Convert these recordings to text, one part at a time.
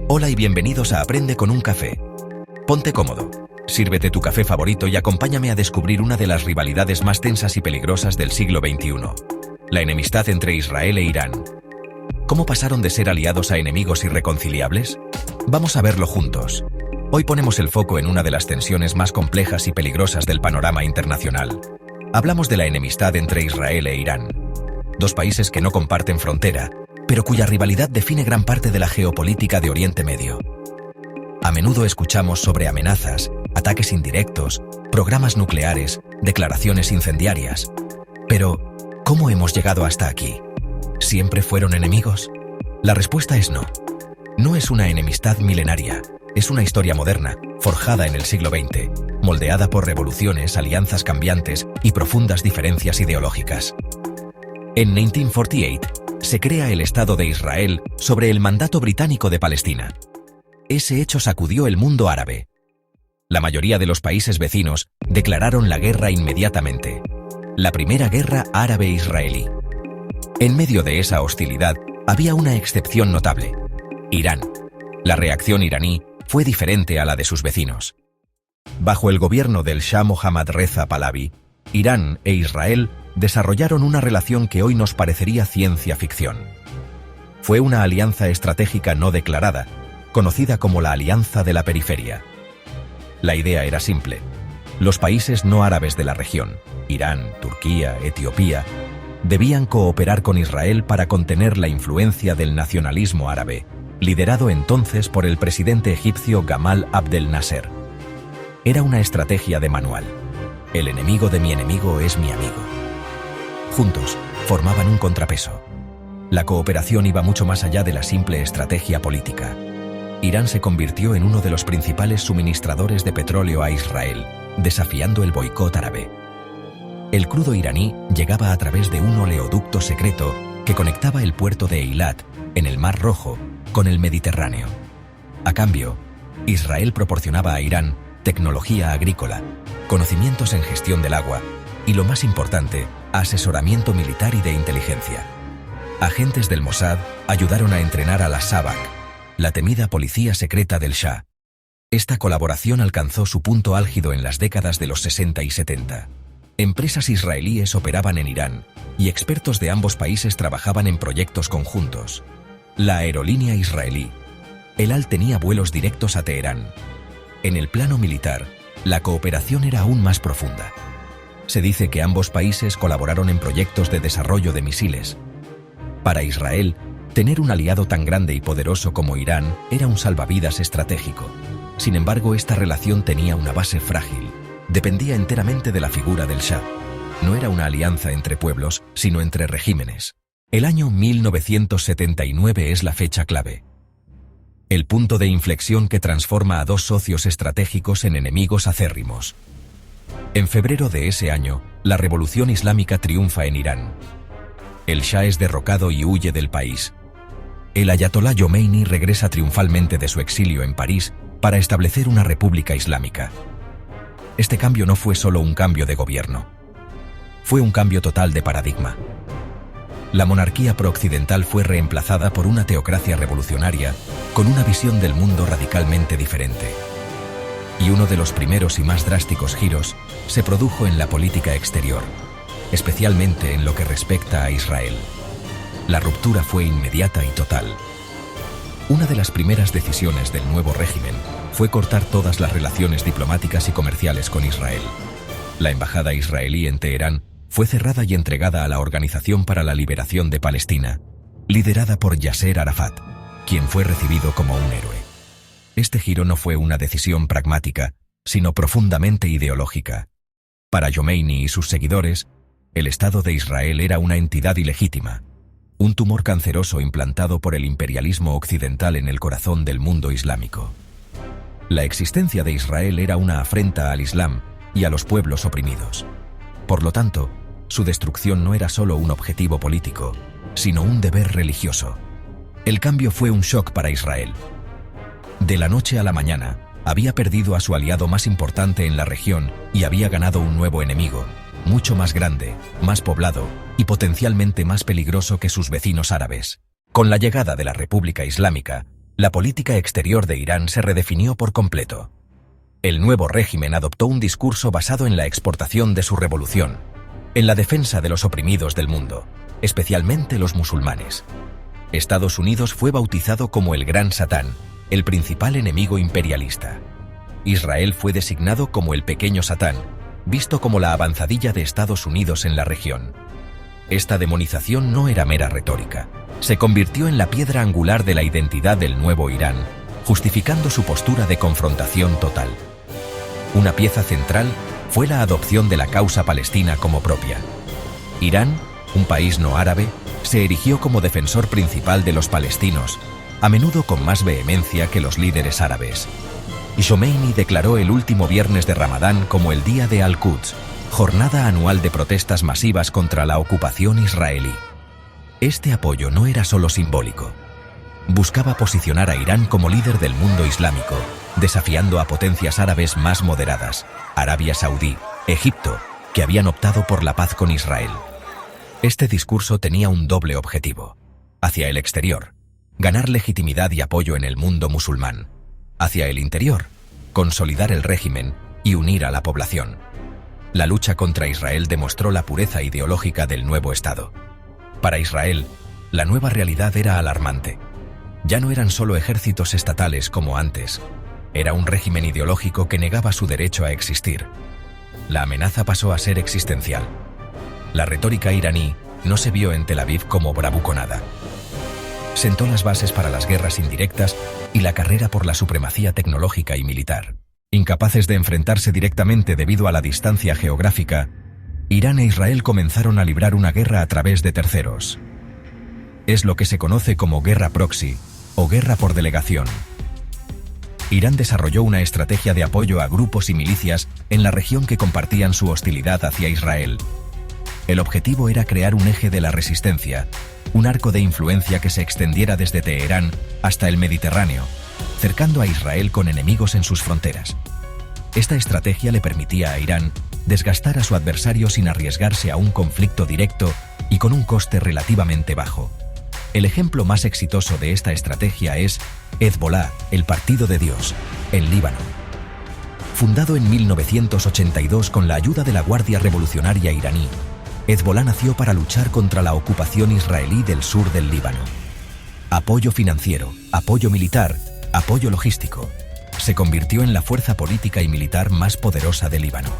Hola y bienvenidos a Aprende con un café. Ponte cómodo, sírvete tu café favorito y acompáñame a descubrir una de las rivalidades más tensas y peligrosas del siglo XXI, la enemistad entre Israel e Irán. ¿Cómo pasaron de ser aliados a enemigos irreconciliables? Vamos a verlo juntos. Hoy ponemos el foco en una de las tensiones más complejas y peligrosas del panorama internacional. Hablamos de la enemistad entre Israel e Irán. Dos países que no comparten frontera, pero cuya rivalidad define gran parte de la geopolítica de Oriente Medio. A menudo escuchamos sobre amenazas, ataques indirectos, programas nucleares, declaraciones incendiarias. Pero, ¿cómo hemos llegado hasta aquí? ¿Siempre fueron enemigos? La respuesta es no. No es una enemistad milenaria, es una historia moderna, forjada en el siglo XX, moldeada por revoluciones, alianzas cambiantes y profundas diferencias ideológicas. En 1948, se crea el Estado de Israel sobre el mandato británico de Palestina. Ese hecho sacudió el mundo árabe. La mayoría de los países vecinos declararon la guerra inmediatamente. La primera guerra árabe-israelí. En medio de esa hostilidad, había una excepción notable: Irán. La reacción iraní fue diferente a la de sus vecinos. Bajo el gobierno del Shah Mohammad Reza Pahlavi, Irán e Israel desarrollaron una relación que hoy nos parecería ciencia ficción. Fue una alianza estratégica no declarada, conocida como la Alianza de la Periferia. La idea era simple: los países no árabes de la región, Irán, Turquía, Etiopía, debían cooperar con Israel para contener la influencia del nacionalismo árabe, liderado entonces por el presidente egipcio Gamal Abdel Nasser. Era una estrategia de manual: el enemigo de mi enemigo es mi amigo. Juntos, formaban un contrapeso. La cooperación iba mucho más allá de la simple estrategia política. Irán se convirtió en uno de los principales suministradores de petróleo a Israel, desafiando el boicot árabe. El crudo iraní llegaba a través de un oleoducto secreto que conectaba el puerto de Eilat, en el Mar Rojo, con el Mediterráneo. A cambio, Israel proporcionaba a Irán tecnología agrícola, conocimientos en gestión del agua y, lo más importante, asesoramiento militar y de inteligencia. Agentes del Mossad ayudaron a entrenar a la Shabak, la temida policía secreta del Shah. Esta colaboración alcanzó su punto álgido en las décadas de los 60 y 70. Empresas israelíes operaban en Irán y expertos de ambos países trabajaban en proyectos conjuntos. La aerolínea israelí El Al tenía vuelos directos a Teherán. En el plano militar, la cooperación era aún más profunda. Se dice que ambos países colaboraron en proyectos de desarrollo de misiles. Para Israel, tener un aliado tan grande y poderoso como Irán era un salvavidas estratégico. Sin embargo, esta relación tenía una base frágil. Dependía enteramente de la figura del Shah. No era una alianza entre pueblos, sino entre regímenes. El año 1979 es la fecha clave. El punto de inflexión que transforma a dos socios estratégicos en enemigos acérrimos. En febrero de ese año, la revolución islámica triunfa en Irán. El Shah es derrocado y huye del país. El ayatolá Jomeini regresa triunfalmente de su exilio en París para establecer una república islámica. Este cambio no fue solo un cambio de gobierno. Fue un cambio total de paradigma. La monarquía prooccidental fue reemplazada por una teocracia revolucionaria con una visión del mundo radicalmente diferente. Y uno de los primeros y más drásticos giros se produjo en la política exterior, especialmente en lo que respecta a Israel. La ruptura fue inmediata y total. Una de las primeras decisiones del nuevo régimen fue cortar todas las relaciones diplomáticas y comerciales con Israel. La embajada israelí en Teherán fue cerrada y entregada a la Organización para la Liberación de Palestina, liderada por Yasser Arafat, quien fue recibido como un héroe. Este giro no fue una decisión pragmática, sino profundamente ideológica. Para Jomeini y sus seguidores, el Estado de Israel era una entidad ilegítima, un tumor canceroso implantado por el imperialismo occidental en el corazón del mundo islámico. La existencia de Israel era una afrenta al Islam y a los pueblos oprimidos. Por lo tanto, su destrucción no era solo un objetivo político, sino un deber religioso. El cambio fue un shock para Israel. De la noche a la mañana, había perdido a su aliado más importante en la región y había ganado un nuevo enemigo, mucho más grande, más poblado y potencialmente más peligroso que sus vecinos árabes. Con la llegada de la República Islámica, La política exterior de Irán se redefinió por completo. El nuevo régimen adoptó un discurso basado en la exportación de su revolución, en la defensa de los oprimidos del mundo, especialmente los musulmanes. Estados Unidos fue bautizado como el Gran Satán, el principal enemigo imperialista. Israel fue designado como el Pequeño Satán, visto como la avanzadilla de Estados Unidos en la región. Esta demonización no era mera retórica. Se convirtió en la piedra angular de la identidad del nuevo Irán, justificando su postura de confrontación total. Una pieza central fue la adopción de la causa palestina como propia. Irán, un país no árabe, se erigió como defensor principal de los palestinos, a menudo con más vehemencia que los líderes árabes. Khomeini declaró el último viernes de Ramadán como el Día de Al-Quds, jornada anual de protestas masivas contra la ocupación israelí. Este apoyo no era solo simbólico. Buscaba posicionar a Irán como líder del mundo islámico, desafiando a potencias árabes más moderadas, Arabia Saudí, Egipto, que habían optado por la paz con Israel. Este discurso tenía un doble objetivo. Hacia el exterior, ganar legitimidad y apoyo en el mundo musulmán. Hacia el interior, consolidar el régimen y unir a la población. La lucha contra Israel demostró la pureza ideológica del nuevo Estado. Para Israel, la nueva realidad era alarmante. Ya no eran solo ejércitos estatales como antes, era un régimen ideológico que negaba su derecho a existir. La amenaza pasó a ser existencial. La retórica iraní no se vio en Tel Aviv como bravuconada. Sentó las bases para las guerras indirectas y la carrera por la supremacía tecnológica y militar. Incapaces de enfrentarse directamente debido a la distancia geográfica, Irán e Israel comenzaron a librar una guerra a través de terceros. Es lo que se conoce como guerra proxy o guerra por delegación. Irán desarrolló una estrategia de apoyo a grupos y milicias en la región que compartían su hostilidad hacia Israel. El objetivo era crear un eje de la resistencia, un arco de influencia que se extendiera desde Teherán hasta el Mediterráneo, cercando a Israel con enemigos en sus fronteras. Esta estrategia le permitía a Irán desgastar a su adversario sin arriesgarse a un conflicto directo y con un coste relativamente bajo. El ejemplo más exitoso de esta estrategia es Hezbolá, el Partido de Dios, en Líbano. Fundado en 1982 con la ayuda de la Guardia Revolucionaria iraní, Hezbolá nació para luchar contra la ocupación israelí del sur del Líbano. Apoyo financiero, apoyo militar, apoyo logístico. Se convirtió en la fuerza política y militar más poderosa de Líbano.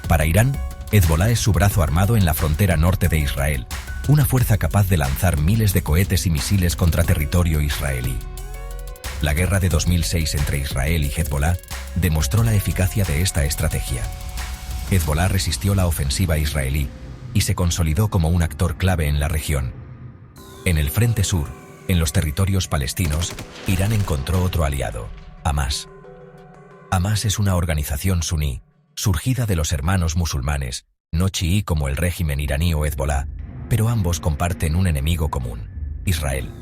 Para Irán, Hezbolá es su brazo armado en la frontera norte de Israel, una fuerza capaz de lanzar miles de cohetes y misiles contra territorio israelí. La guerra de 2006 entre Israel y Hezbolá demostró la eficacia de esta estrategia. Hezbolá resistió la ofensiva israelí y se consolidó como un actor clave en la región. En el frente sur, en los territorios palestinos, Irán encontró otro aliado, Hamás. Hamás es una organización suní, surgida de los hermanos musulmanes, no chií como el régimen iraní o Hezbolá, pero ambos comparten un enemigo común, Israel.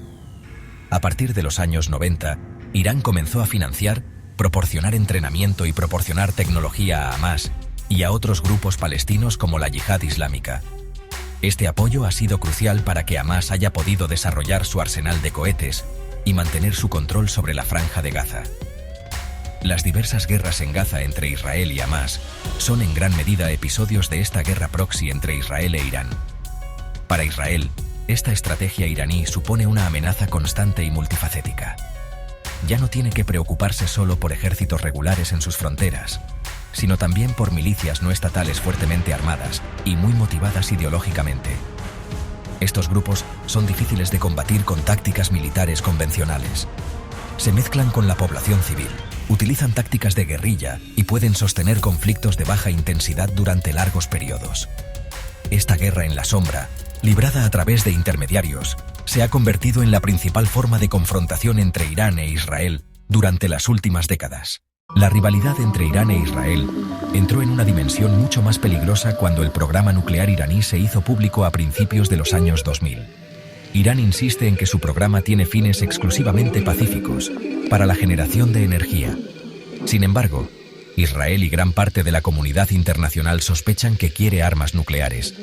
A partir de los años 90, Irán comenzó a financiar, proporcionar entrenamiento y proporcionar tecnología a Hamás y a otros grupos palestinos como la Yihad Islámica. Este apoyo ha sido crucial para que Hamás haya podido desarrollar su arsenal de cohetes y mantener su control sobre la Franja de Gaza. Las diversas guerras en Gaza entre Israel y Hamás son en gran medida episodios de esta guerra proxy entre Israel e Irán. Para Israel, esta estrategia iraní supone una amenaza constante y multifacética. Ya no tiene que preocuparse solo por ejércitos regulares en sus fronteras, sino también por milicias no estatales fuertemente armadas y muy motivadas ideológicamente. Estos grupos son difíciles de combatir con tácticas militares convencionales. Se mezclan con la población civil, utilizan tácticas de guerrilla y pueden sostener conflictos de baja intensidad durante largos periodos. Esta guerra en la sombra, librada a través de intermediarios, se ha convertido en la principal forma de confrontación entre Irán e Israel durante las últimas décadas. La rivalidad entre Irán e Israel entró en una dimensión mucho más peligrosa cuando el programa nuclear iraní se hizo público a principios de los años 2000. Irán insiste en que su programa tiene fines exclusivamente pacíficos, para la generación de energía. Sin embargo, Israel y gran parte de la comunidad internacional sospechan que quiere armas nucleares.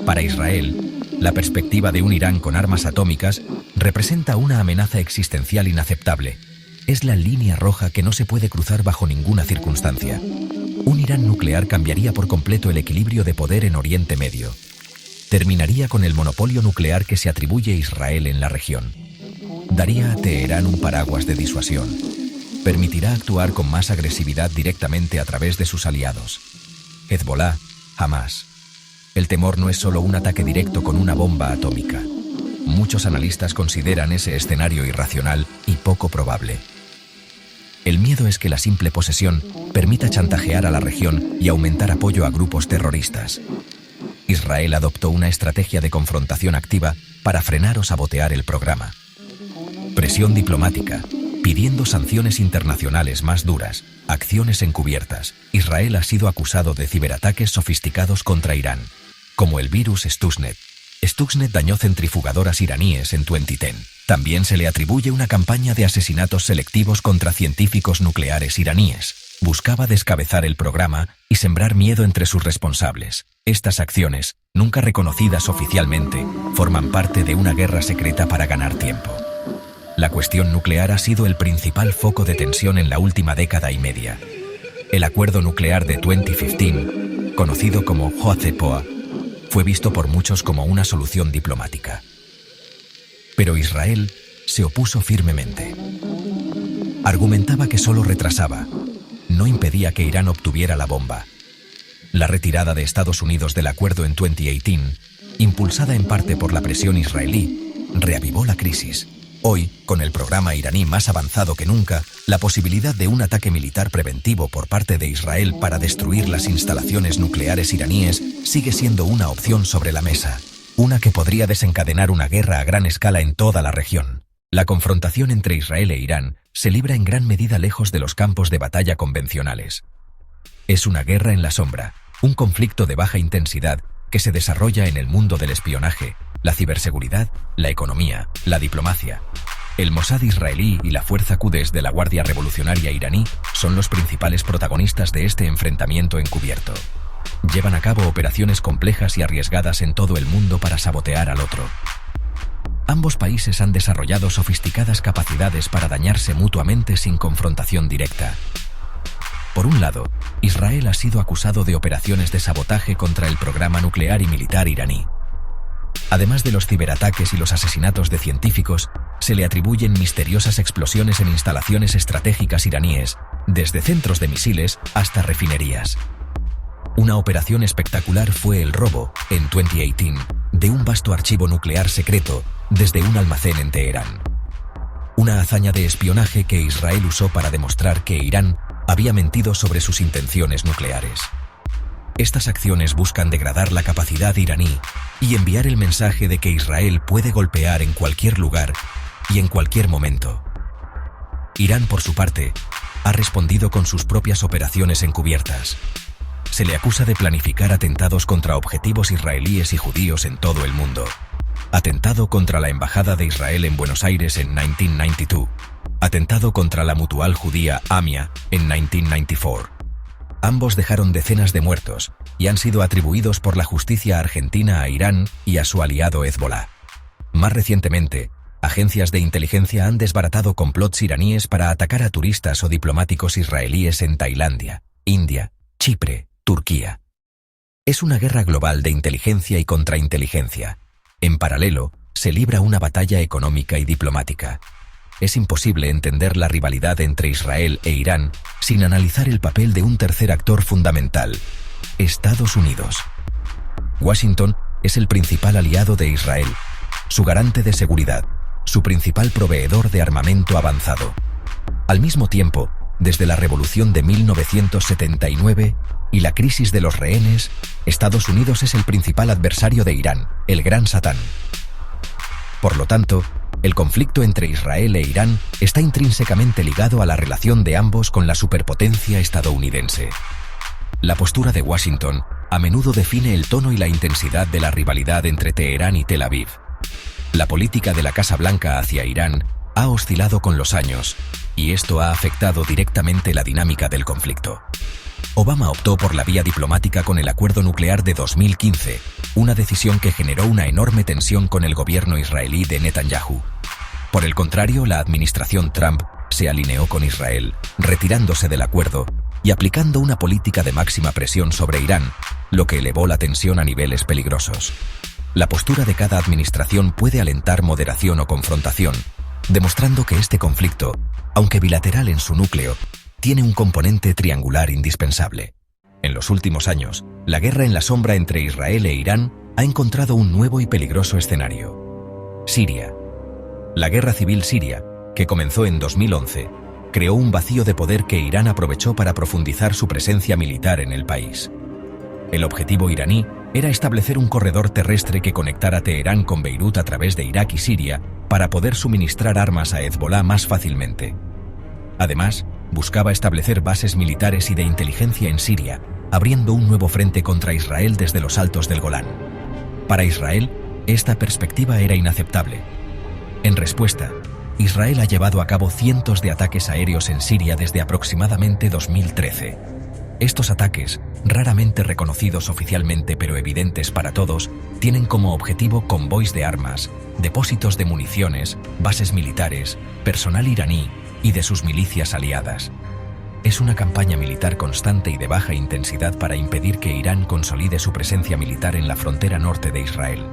Para Israel, La perspectiva de un Irán con armas atómicas representa una amenaza existencial inaceptable. Es la línea roja que no se puede cruzar bajo ninguna circunstancia. Un Irán nuclear cambiaría por completo el equilibrio de poder en Oriente Medio. Terminaría con el monopolio nuclear que se atribuye a Israel en la región. Daría a Teherán un paraguas de disuasión. Permitirá actuar con más agresividad directamente a través de sus aliados. Hezbolá, Hamás. El temor no es solo un ataque directo con una bomba atómica. Muchos analistas consideran ese escenario irracional y poco probable. El miedo es que la simple posesión permita chantajear a la región y aumentar apoyo a grupos terroristas. Israel adoptó una estrategia de confrontación activa para frenar o sabotear el programa. Presión diplomática, pidiendo sanciones internacionales más duras, acciones encubiertas. Israel ha sido acusado de ciberataques sofisticados contra Irán, como el virus Stuxnet. Stuxnet dañó centrifugadoras iraníes en 2010. También se le atribuye una campaña de asesinatos selectivos contra científicos nucleares iraníes. Buscaba descabezar el programa y sembrar miedo entre sus responsables. Estas acciones, nunca reconocidas oficialmente, forman parte de una guerra secreta para ganar tiempo. La cuestión nuclear ha sido el principal foco de tensión en la última década y media. El acuerdo nuclear de 2015, conocido como JCPOA, fue visto por muchos como una solución diplomática. Pero Israel se opuso firmemente. Argumentaba que solo retrasaba, no impedía que Irán obtuviera la bomba. La retirada de Estados Unidos del acuerdo en 2018, impulsada en parte por la presión israelí, reavivó la crisis. Hoy, con el programa iraní más avanzado que nunca, la posibilidad de un ataque militar preventivo por parte de Israel para destruir las instalaciones nucleares iraníes sigue siendo una opción sobre la mesa, una que podría desencadenar una guerra a gran escala en toda la región. La confrontación entre Israel e Irán se libra en gran medida lejos de los campos de batalla convencionales. Es una guerra en la sombra, un conflicto de baja intensidad que se desarrolla en el mundo del espionaje, la ciberseguridad, la economía, la diplomacia. El Mossad israelí y la Fuerza Quds de la Guardia Revolucionaria iraní son los principales protagonistas de este enfrentamiento encubierto. Llevan a cabo operaciones complejas y arriesgadas en todo el mundo para sabotear al otro. Ambos países han desarrollado sofisticadas capacidades para dañarse mutuamente sin confrontación directa. Por un lado, Israel ha sido acusado de operaciones de sabotaje contra el programa nuclear y militar iraní. Además de los ciberataques y los asesinatos de científicos, se le atribuyen misteriosas explosiones en instalaciones estratégicas iraníes, desde centros de misiles hasta refinerías. Una operación espectacular fue el robo, en 2018, de un vasto archivo nuclear secreto desde un almacén en Teherán. Una hazaña de espionaje que Israel usó para demostrar que Irán había mentido sobre sus intenciones nucleares. Estas acciones buscan degradar la capacidad iraní y enviar el mensaje de que Israel puede golpear en cualquier lugar y en cualquier momento. Irán, por su parte, ha respondido con sus propias operaciones encubiertas. Se le acusa de planificar atentados contra objetivos israelíes y judíos en todo el mundo. Atentado contra la Embajada de Israel en Buenos Aires en 1992. Atentado contra la mutual judía AMIA en 1994. Ambos dejaron decenas de muertos y han sido atribuidos por la justicia argentina a Irán y a su aliado Hezbolá. Más recientemente, agencias de inteligencia han desbaratado complots iraníes para atacar a turistas o diplomáticos israelíes en Tailandia, India, Chipre, Turquía. Es una guerra global de inteligencia y contrainteligencia. En paralelo, se libra una batalla económica y diplomática. Es imposible entender la rivalidad entre Israel e Irán sin analizar el papel de un tercer actor fundamental, Estados Unidos. Washington es el principal aliado de Israel, su garante de seguridad, su principal proveedor de armamento avanzado. Al mismo tiempo, desde la Revolución de 1979 y la crisis de los rehenes, Estados Unidos es el principal adversario de Irán, el Gran Satán. Por lo tanto, el conflicto entre Israel e Irán está intrínsecamente ligado a la relación de ambos con la superpotencia estadounidense. La postura de Washington a menudo define el tono y la intensidad de la rivalidad entre Teherán y Tel Aviv. La política de la Casa Blanca hacia Irán ha oscilado con los años, y esto ha afectado directamente la dinámica del conflicto. Obama optó por la vía diplomática con el acuerdo nuclear de 2015, una decisión que generó una enorme tensión con el gobierno israelí de Netanyahu. Por el contrario, la administración Trump se alineó con Israel, retirándose del acuerdo y aplicando una política de máxima presión sobre Irán, lo que elevó la tensión a niveles peligrosos. La postura de cada administración puede alentar moderación o confrontación, demostrando que este conflicto, aunque bilateral en su núcleo, tiene un componente triangular indispensable. En los últimos años, la guerra en la sombra entre Israel e Irán ha encontrado un nuevo y peligroso escenario. Siria. La guerra civil siria, que comenzó en 2011, creó un vacío de poder que Irán aprovechó para profundizar su presencia militar en el país. El objetivo iraní era establecer un corredor terrestre que conectara Teherán con Beirut a través de Irak y Siria para poder suministrar armas a Hezbolá más fácilmente. Además, buscaba establecer bases militares y de inteligencia en Siria, abriendo un nuevo frente contra Israel desde los altos del Golán. Para Israel, esta perspectiva era inaceptable. En respuesta, Israel ha llevado a cabo cientos de ataques aéreos en Siria desde aproximadamente 2013. Estos ataques, raramente reconocidos oficialmente pero evidentes para todos, tienen como objetivo convoys de armas, depósitos de municiones, bases militares, personal iraní y de sus milicias aliadas. Es una campaña militar constante y de baja intensidad para impedir que Irán consolide su presencia militar en la frontera norte de Israel.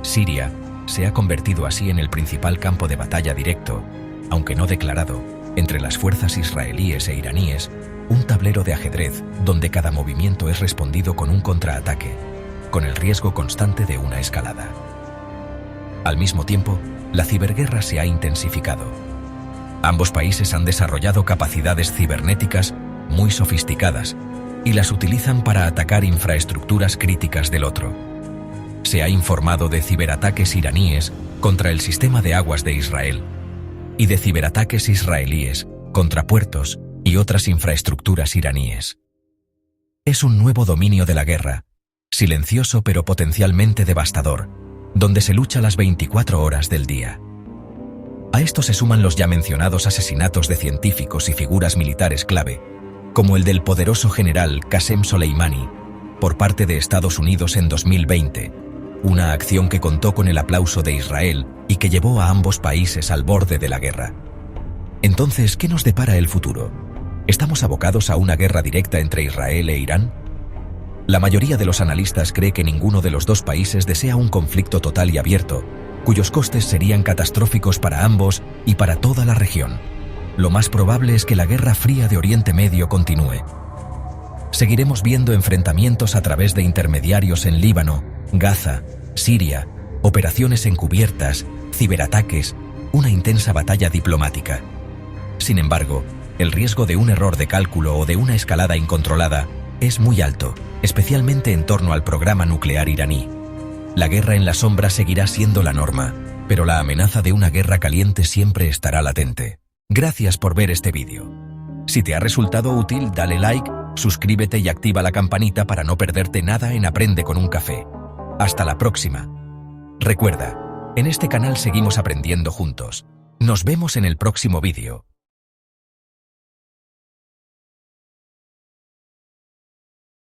Siria se ha convertido así en el principal campo de batalla directo, aunque no declarado, entre las fuerzas israelíes e iraníes, un tablero de ajedrez donde cada movimiento es respondido con un contraataque, con el riesgo constante de una escalada. Al mismo tiempo, la ciberguerra se ha intensificado. Ambos países han desarrollado capacidades cibernéticas muy sofisticadas y las utilizan para atacar infraestructuras críticas del otro. Se ha informado de ciberataques iraníes contra el sistema de aguas de Israel y de ciberataques israelíes contra puertos y otras infraestructuras iraníes. Es un nuevo dominio de la guerra, silencioso pero potencialmente devastador, donde se lucha las 24 horas del día. A esto se suman los ya mencionados asesinatos de científicos y figuras militares clave, como el del poderoso general Qasem Soleimani, por parte de Estados Unidos en 2020, una acción que contó con el aplauso de Israel y que llevó a ambos países al borde de la guerra. Entonces, ¿qué nos depara el futuro? ¿Estamos abocados a una guerra directa entre Israel e Irán? La mayoría de los analistas cree que ninguno de los dos países desea un conflicto total y abierto, cuyos costes serían catastróficos para ambos y para toda la región. Lo más probable es que la Guerra Fría de Oriente Medio continúe. Seguiremos viendo enfrentamientos a través de intermediarios en Líbano, Gaza, Siria, operaciones encubiertas, ciberataques, una intensa batalla diplomática. Sin embargo, el riesgo de un error de cálculo o de una escalada incontrolada es muy alto, especialmente en torno al programa nuclear iraní. La guerra en la sombra seguirá siendo la norma, pero la amenaza de una guerra caliente siempre estará latente. Gracias por ver este vídeo. Si te ha resultado útil, dale like, suscríbete y activa la campanita para no perderte nada en Aprende con un Café. Hasta la próxima. Recuerda, en este canal seguimos aprendiendo juntos. Nos vemos en el próximo vídeo.